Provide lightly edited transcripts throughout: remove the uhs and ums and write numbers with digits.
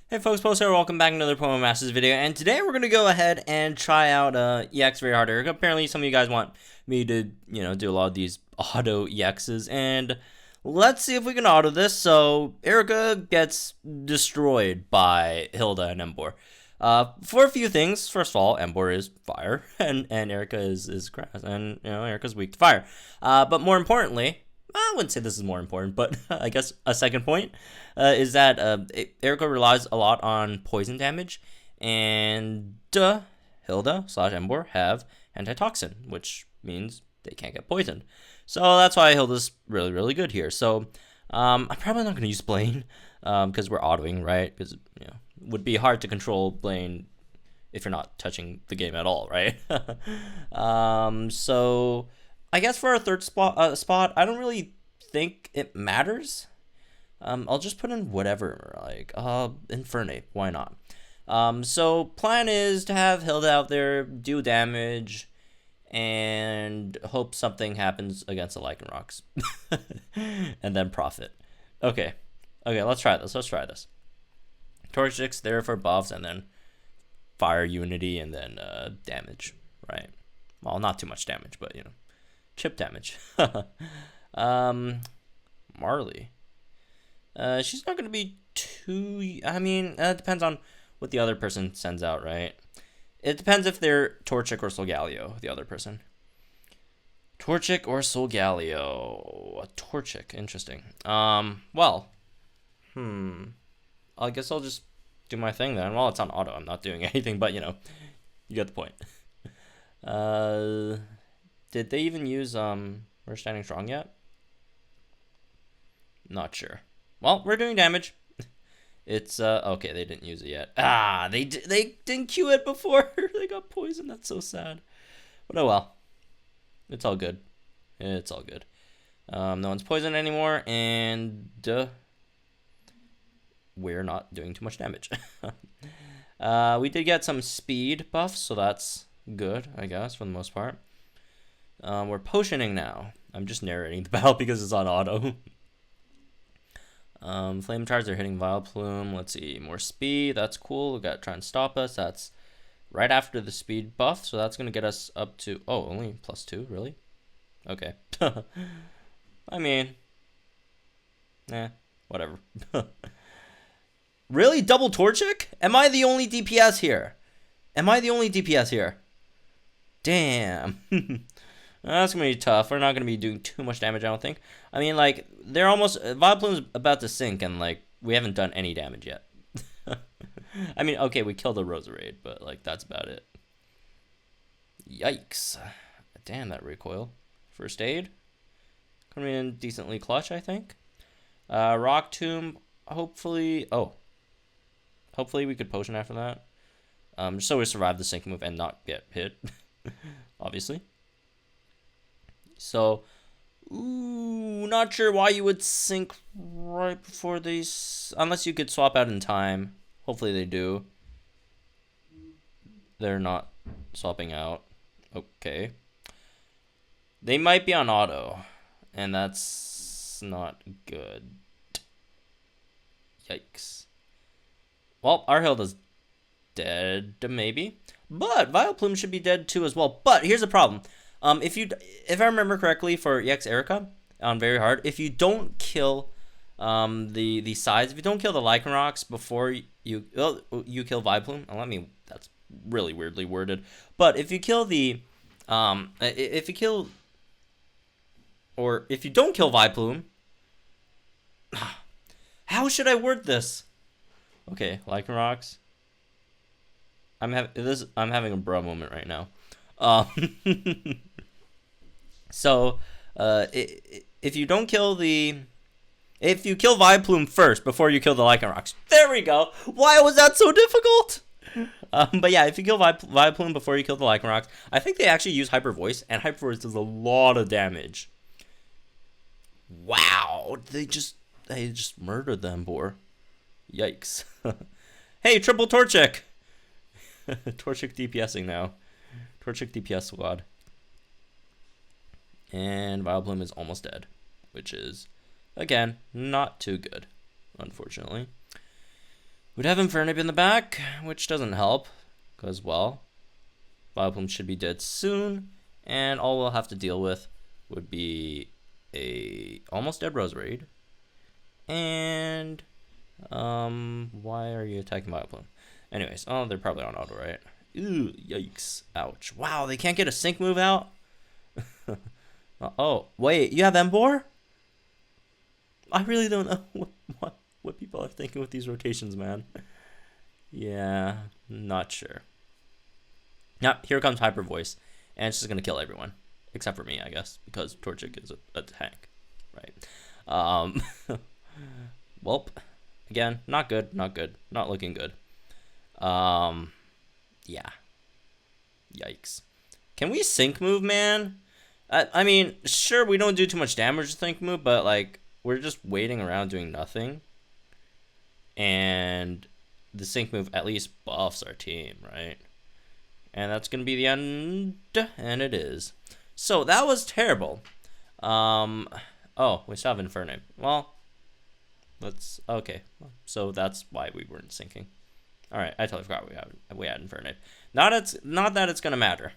Hey folks, Post here, welcome back to another Pokemon Masters video, and today we're going to go ahead and try out EX Very Hard Erika. Apparently some of you guys want me to, do a lot of these auto EXs, and let's see if we can auto this. So, Erika gets destroyed by Hilda and Emboar. For a few things. First of all, Emboar is fire, and Erika is grass, and, Erika's weak to fire. But more importantly, I wouldn't say this is more important, but I guess a second point is that Erika relies a lot on poison damage, and Hilda / Emboar have antitoxin, which means they can't get poisoned. So that's why Hilda's really, really good here. So I'm probably not going to use Blaine because we're autoing, right? Because it would be hard to control Blaine if you're not touching the game at all, right? So I guess for our third spot, I don't really think it matters. I'll just put in whatever, like Infernape, why not? So plan is to have Hilda out there do damage and hope something happens against the Lycanrocs, and then profit. Okay, let's try this. Torchic's there for buffs, and then fire unity, and then damage, right? Well, not too much damage, but chip damage. Marley. She's not gonna be too. I mean, it depends on what the other person sends out, right? It depends if they're Torchic or Solgaleo, the other person. Torchic or Solgaleo? A Torchic, interesting. Well, I guess I'll just do my thing then. Well, it's on auto. I'm not doing anything, but you get the point. Did they even use We're Standing Strong yet? Not sure. Well, we're doing damage. It's okay. They didn't use it yet. They didn't Q it before they got poisoned. That's so sad. But oh well. It's all good. It's all good. No one's poisoned anymore, and we're not doing too much damage. We did get some speed buffs, so that's good, I guess, for the most part. We're potioning now. I'm just narrating the battle because it's on auto. Flame charges are hitting Vileplume. Let's see, more speed. That's cool. We got try and stop us. That's right after the speed buff, so that's gonna get us up to only +2, really? Okay. I mean, whatever. Really, double Torchic? Am I the only DPS here? Damn. That's going to be tough. We're not going to be doing too much damage, I don't think. I mean, like, they're almost... Vileplume's about to sink, and, like, we haven't done any damage yet. I mean, okay, we killed a Roserade, but, like, that's about it. Yikes. Damn, that recoil. First aid. Coming in decently clutch, I think. Rock Tomb, hopefully... Hopefully we could potion after that. Just so we survive the sink move and not get hit. Obviously. So, not sure why you would sink right before these, unless you could swap out in time. Hopefully they do. They're not swapping out. Okay. They might be on auto, and that's not good. Yikes. Well, our Hilda's dead, maybe. But Vileplume should be dead too as well. But here's the problem. If I remember correctly, for EX Erika on Very Hard, if you don't kill the sides, if you don't kill the Lycanrocs before you kill Vileplume, that's really weirdly worded. But if you kill if you don't kill Vileplume, how should I word this? Okay, Lycanrocs. I'm having a bro moment right now. So, if you kill Vileplume first before you kill the Lycanrocs, there we go. Why was that so difficult? But yeah, if you kill Vileplume before you kill the Lycanrocs, I think they actually use Hyper Voice, and Hyper Voice does a lot of damage. Wow, they just murdered them, boy. Yikes. Hey, triple Torchic. Torchic DPSing now. Torchic DPS squad. And Vileplume is almost dead, which is, again, not too good, unfortunately. We'd have Infernape in the back, which doesn't help, because, well, Vileplume should be dead soon, and all we'll have to deal with would be a almost dead Roserade. And, why are you attacking Vileplume? Anyways, oh, they're probably on auto, right? Ooh, yikes. Ouch. Wow, they can't get a sync move out? Oh, wait, you have Embor? I really don't know what people are thinking with these rotations, man. Yeah, not sure. Now, here comes Hyper Voice, and it's just going to kill everyone. Except for me, I guess, because Torchic is a tank, right? Welp. Again, not good, not looking good. Yeah. Yikes. Can we sync move, man? I mean, sure, we don't do too much damage to sync move, but, like, we're just waiting around doing nothing. And the sync move at least buffs our team, right? And that's going to be the end, and it is. So, that was terrible. Oh, we still have Infernape. Well, okay. So, that's why we weren't syncing. Alright, I totally forgot we had Infernape. Not that it's going to matter.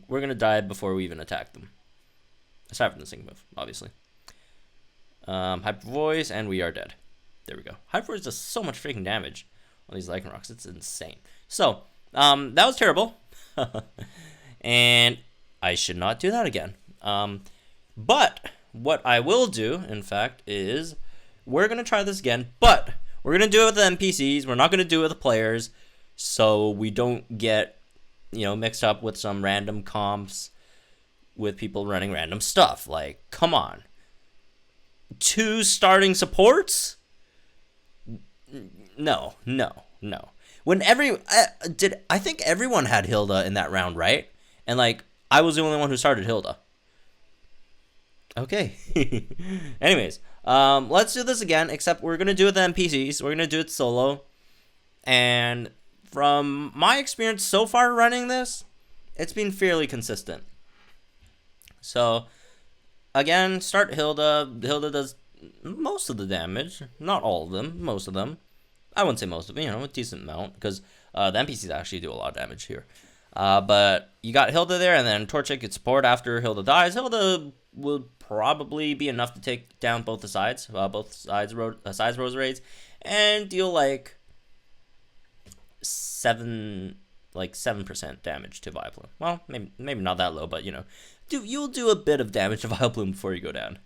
We're going to die before we even attack them. Aside from the sync move, obviously. Hyper Voice, and we are dead. There we go. Hyper Voice does so much freaking damage on these Lycanrocs. It's insane. So, that was terrible. And I should not do that again. But what I will do, in fact, is we're going to try this again, but we're going to do it with the NPCs. We're not going to do it with the players, so we don't get, mixed up with some random comps with people running random stuff. Like, come on. 2 starting supports? No. When I think everyone had Hilda in that round, right? And, like, I was the only one who started Hilda. Okay. Anyways, let's do this again, except we're going to do it with the NPCs. We're going to do it solo. And from my experience so far running this, it's been fairly consistent. So, again, start Hilda. Hilda does most of the damage. Not all of them, most of them. I wouldn't say most of them, a decent amount, because the NPCs actually do a lot of damage here. But you got Hilda there, and then Torchic gets support after Hilda dies. Hilda will probably be enough to take down both sides Roserades, and deal like 7% damage to Vileplume. Well, maybe not that low, but you'll do a bit of damage to Vileplume before you go down,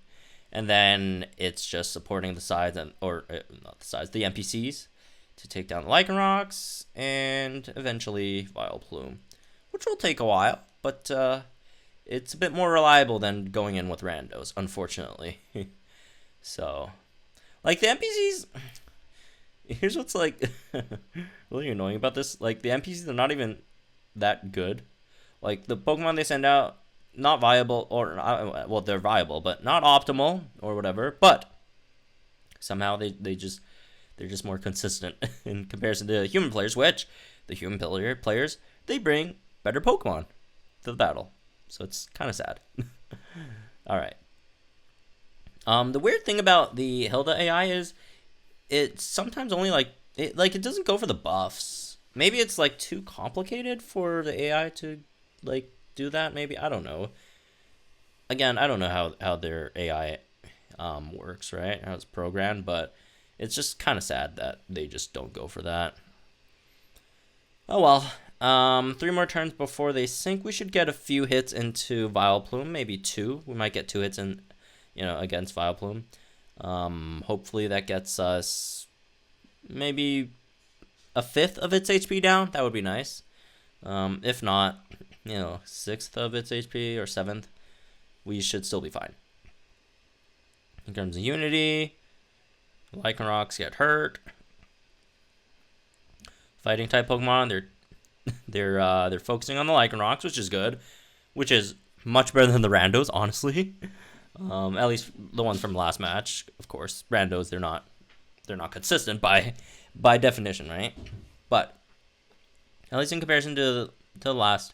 and then it's just supporting the sides not the sides, the NPCs to take down the Lycanrocs and eventually Vileplume, which will take a while, but it's a bit more reliable than going in with randos, unfortunately. So, like, the NPCs, here's what's, like, really annoying about this. Like, the NPCs are not even that good. Like, the Pokemon they send out, not viable, or, well, they're viable, but not optimal, or whatever, but somehow they're just more consistent in comparison to human players, which the human players, they bring better Pokemon to the battle. So it's kind of sad. All right. The weird thing about the Hilda AI is it's sometimes only it doesn't go for the buffs. Maybe it's like too complicated for the AI to like do that. Maybe, I don't know. Again, I don't know how their AI works, right? How it's programmed, but it's just kind of sad that they just don't go for that. Oh well. 3 more turns before they sink. We should get a few hits into Vileplume, maybe 2. We might get 2 hits in, against Vileplume. Hopefully that gets us maybe a 5th of its HP down. That would be nice. If not, 6th of its HP or 7th, we should still be fine. In terms of Unity, Lycanrocs get hurt. Fighting type Pokemon, they're focusing on the Lycanrocs, which is good, which is much better than the randos, honestly. At least the ones from last match, of course. Randos, they're not consistent by definition, right? But at least in comparison to the last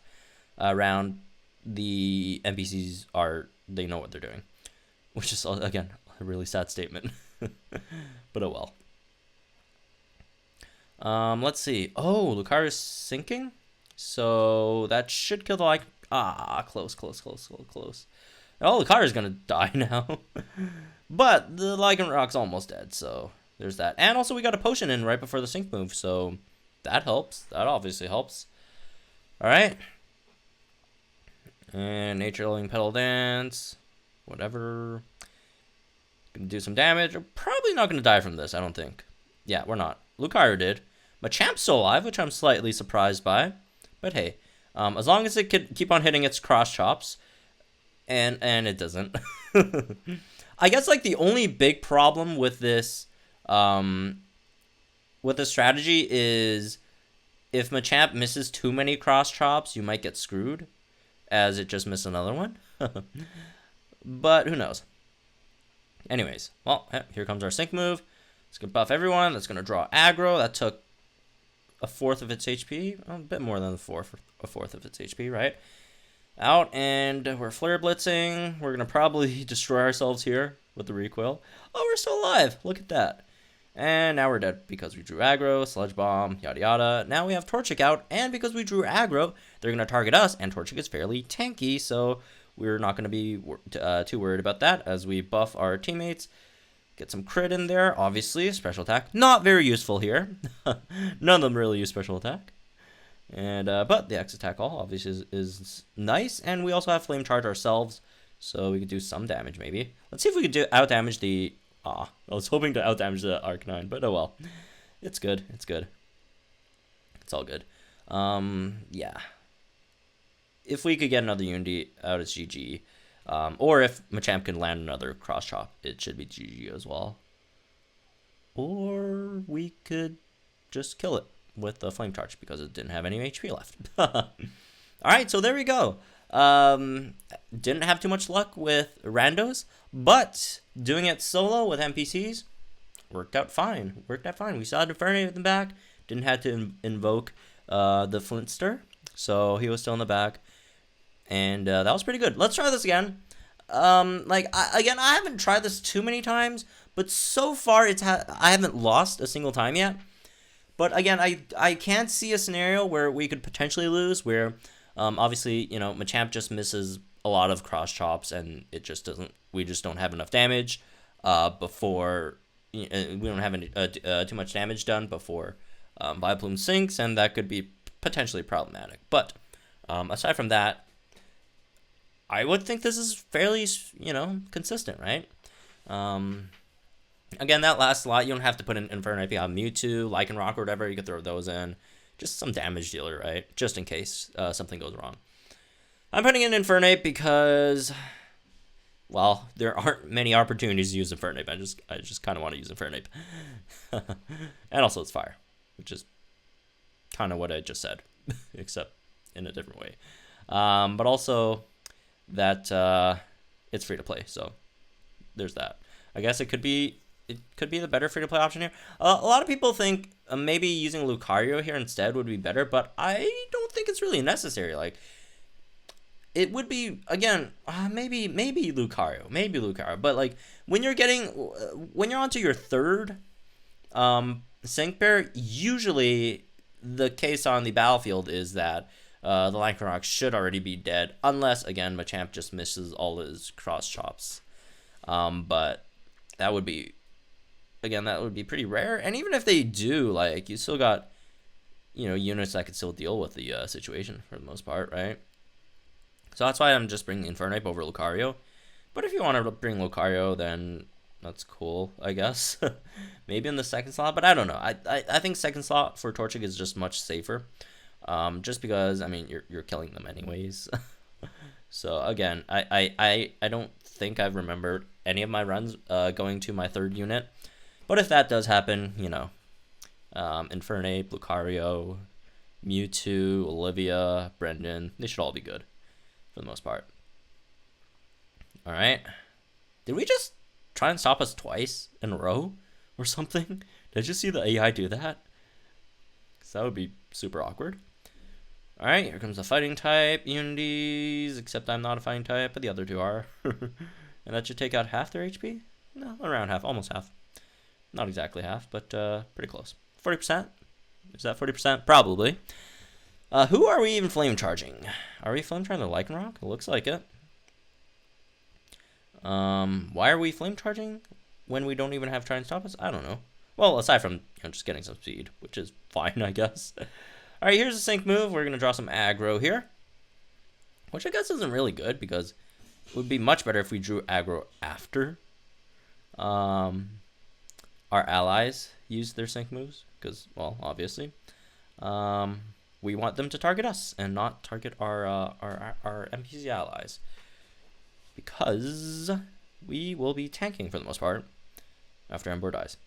round, the NPCs they know what they're doing, which is again a really sad statement. But oh well. Let's see. Oh, Lucario's sinking? So that should kill the like. Ah, close. Oh, Lucario's gonna die now. But the Lycanroc's almost dead, so there's that. And also we got a potion in right before the sync move, so that helps. That obviously helps. Alright. And Nature Healing Petal Dance. Whatever. Gonna do some damage. We're probably not gonna die from this, I don't think. Yeah, we're not. Lucario did. Machamp's still alive, which I'm slightly surprised by. But hey, as long as it could keep on hitting its cross chops, and it doesn't. I guess like the only big problem with this strategy is if Machamp misses too many cross chops, you might get screwed, as it just missed another one. But who knows? Anyways, well, here comes our sync move. It's gonna buff everyone. That's gonna draw aggro. That took a fourth of its HP, a bit more than a fourth of its HP, right? Out, and we're flare blitzing. We're gonna probably destroy ourselves here with the recoil. Oh, we're still alive. Look at that. And now we're dead because we drew aggro, sludge bomb, yada yada. Now we have Torchic out, and because we drew aggro, they're gonna target us, and Torchic is fairly tanky, so we're not gonna be too worried about that as we buff our teammates. Get some crit in there, obviously. Special attack, not very useful here. None of them really use special attack. And but the X attack all obviously is nice, and we also have flame charge ourselves, so we could do some damage maybe. Let's see if we could out damage the. I was hoping to out damage the Arcanine, but oh well. It's good. It's good. It's all good. Yeah. If we could get another Unity out, it's GG. Or if Machamp can land another cross chop, it should be GG as well. Or we could just kill it with the flame charge because it didn't have any HP left. Alright, so there we go. Didn't have too much luck with randos, but doing it solo with NPCs worked out fine. We saw Infernape in the back, didn't have to invoke the Flintster, so he was still in the back, and that was pretty good. Let's try this again. I haven't tried this too many times, but so far I haven't lost a single time yet. But again, I can't see a scenario where we could potentially lose, where obviously, you know, Machamp just misses a lot of cross chops, and it just doesn't. We just don't have enough damage before we don't have any, too much damage done before Vileplume sinks, and that could be potentially problematic. But aside from that, I would think this is fairly, you know, consistent, right? Again, that lasts a lot. You don't have to put in Infernape on Mewtwo, Lycanroc, or whatever. You could throw those in. Just some damage dealer, right? Just in case something goes wrong. I'm putting in Infernape because, well, there aren't many opportunities to use Infernape. I just kind of want to use Infernape. And also it's fire, which is kind of what I just said, except in a different way. But also that it's free to play, so there's that. I guess it could be the better free-to-play option here. A lot of people think maybe using Lucario here instead would be better, but I don't think it's really necessary. Like, it would be, again, maybe Lucario, but like when you're onto your third sync pair, usually the case on the battlefield is that the Lycanroc should already be dead, unless again Machamp just misses all his cross chops. But that would be pretty rare. And even if they do, like, you still got, you know, units that could still deal with the situation for the most part, right? So that's why I'm just bringing Infernape over Lucario. But if you want to bring Lucario, then that's cool, I guess. Maybe in the second slot, but I don't know. I think second slot for Torchic is just much safer. Just because, I mean, you're killing them anyways. So again, I don't think I've remembered any of my runs going to my third unit. But if that does happen, you know, Infernape, Lucario, Mewtwo, Olivia, Brendan, they should all be good for the most part. Alright. Did we just try and stop us twice in a row or something? Did you see the AI do that? Because that would be super awkward. Alright, here comes the fighting type unities, except I'm not a fighting type, but the other two are. And that should take out half their HP? No, around half, almost half. Not exactly half, but pretty close. 40%. Is that 40%? Probably. Who are we even flame charging? Are we flame charging the Lycanroc? It looks like it. Why are we flame charging when we don't even have Try and Stop Us? I don't know. Well, aside from just getting some speed, which is fine, I guess. All right, here's a sync move. We're gonna draw some aggro here, which I guess isn't really good because it would be much better if we drew aggro after our allies used their sync moves, because, well, obviously, we want them to target us and not target our NPC allies, because we will be tanking for the most part after Ember dies.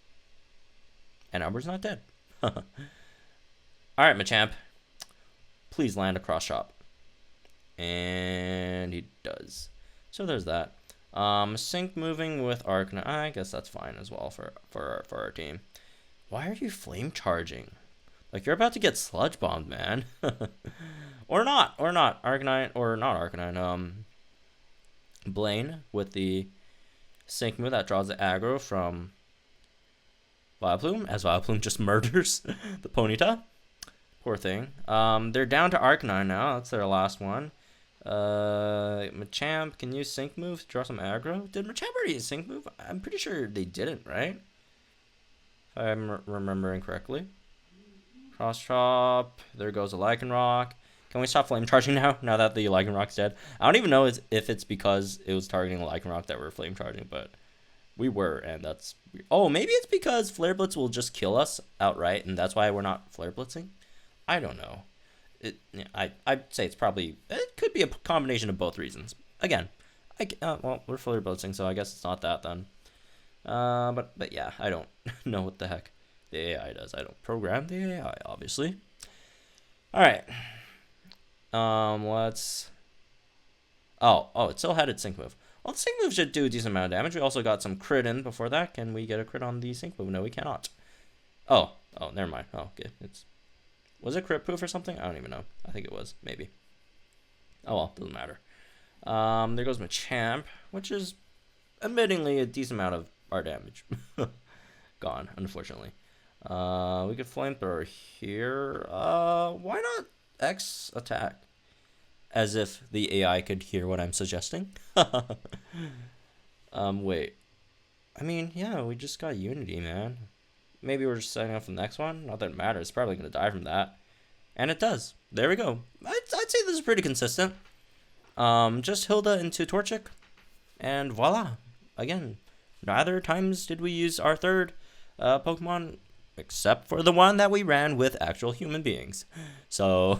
And Ember's not dead. Alright, Machamp. Please land a cross chop. And he does. So there's that. Sync moving with Arcanine. I guess that's fine as well for our team. Why are you flame charging? Like, you're about to get sludge bombed, man. Or not. Arcanine, or not Arcanine. Blaine with the sync move that draws the aggro from Vileplume, as Vileplume just murders the Ponyta. Poor thing. They're down to Arcanine now. That's their last one. Machamp can use sync move to draw some aggro. Did Machamp already use sync move? I'm pretty sure they didn't, right? If I'm remembering correctly. Cross chop. There goes a Lycanroc. Can we stop flame charging now that the Lycanroc's dead? I don't even know if it's because it was targeting a Lycanroc that we're flame charging, but we were, and that's weird. Oh, maybe it's because Flare Blitz will just kill us outright, and that's why we're not Flare Blitzing? I don't know. I'd say it could be a combination of both reasons. Again, well, we're Flare Blitzing, so I guess it's not that then. But yeah, I don't know what the heck the AI does. I don't program the AI, obviously. All right. Let's. Oh, it still had its sync move. Well, the sync move should do a decent amount of damage. We also got some crit in before that. Can we get a crit on the sync move? No, we cannot. Oh, never mind. Oh, okay. Was it crit proof or something? I don't even know. I think it was, maybe. Oh well, doesn't matter. There goes Machamp, which is admittingly a decent amount of our damage. Gone, unfortunately. We could flamethrower here. Why not X attack? As if the AI could hear what I'm suggesting. Wait. I mean, yeah, we just got Unity, man. Maybe we're just setting up for the next one. Not that it matters. It's probably going to die from that. And it does. There we go. I'd say this is pretty consistent. Just Hilda into Torchic. And voila. Again, neither times did we use our third Pokemon, except for the one that we ran with actual human beings. So...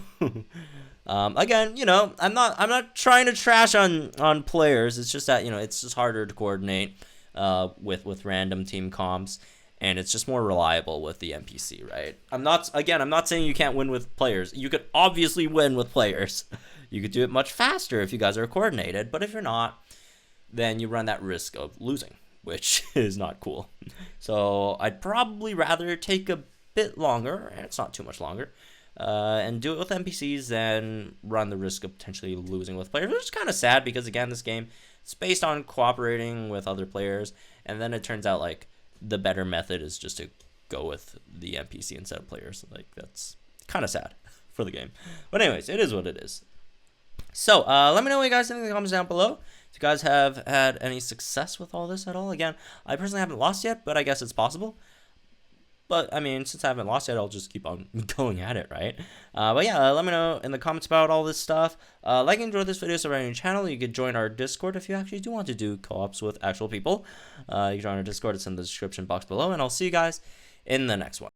again, I'm not trying to trash on players. It's just that, it's just harder to coordinate with random team comps, and it's just more reliable with the NPC, right? I'm not saying you can't win with players. You could obviously win with players. You could do it much faster if you guys are coordinated, but if you're not, then you run that risk of losing, which is not cool. So I'd probably rather take a bit longer, and it's not too much longer, and do it with NPCs than run the risk of potentially losing with players, which is kind of sad because, again, this game is based on cooperating with other players, and then it turns out, like, the better method is just to go with the NPC instead of players. Like, that's kind of sad for the game. But anyways, it is what it is. So, let me know what you guys think in the comments down below. If you guys have had any success with all this at all. Again, I personally haven't lost yet, but I guess it's possible. But, I mean, since I haven't lost yet, I'll just keep on going at it, right? But yeah, let me know in the comments about all this stuff. Like and enjoy this video, subscribe to your channel. You could join our Discord if you actually do want to do co-ops with actual people. You can join our Discord. It's in the description box below, and I'll see you guys in the next one.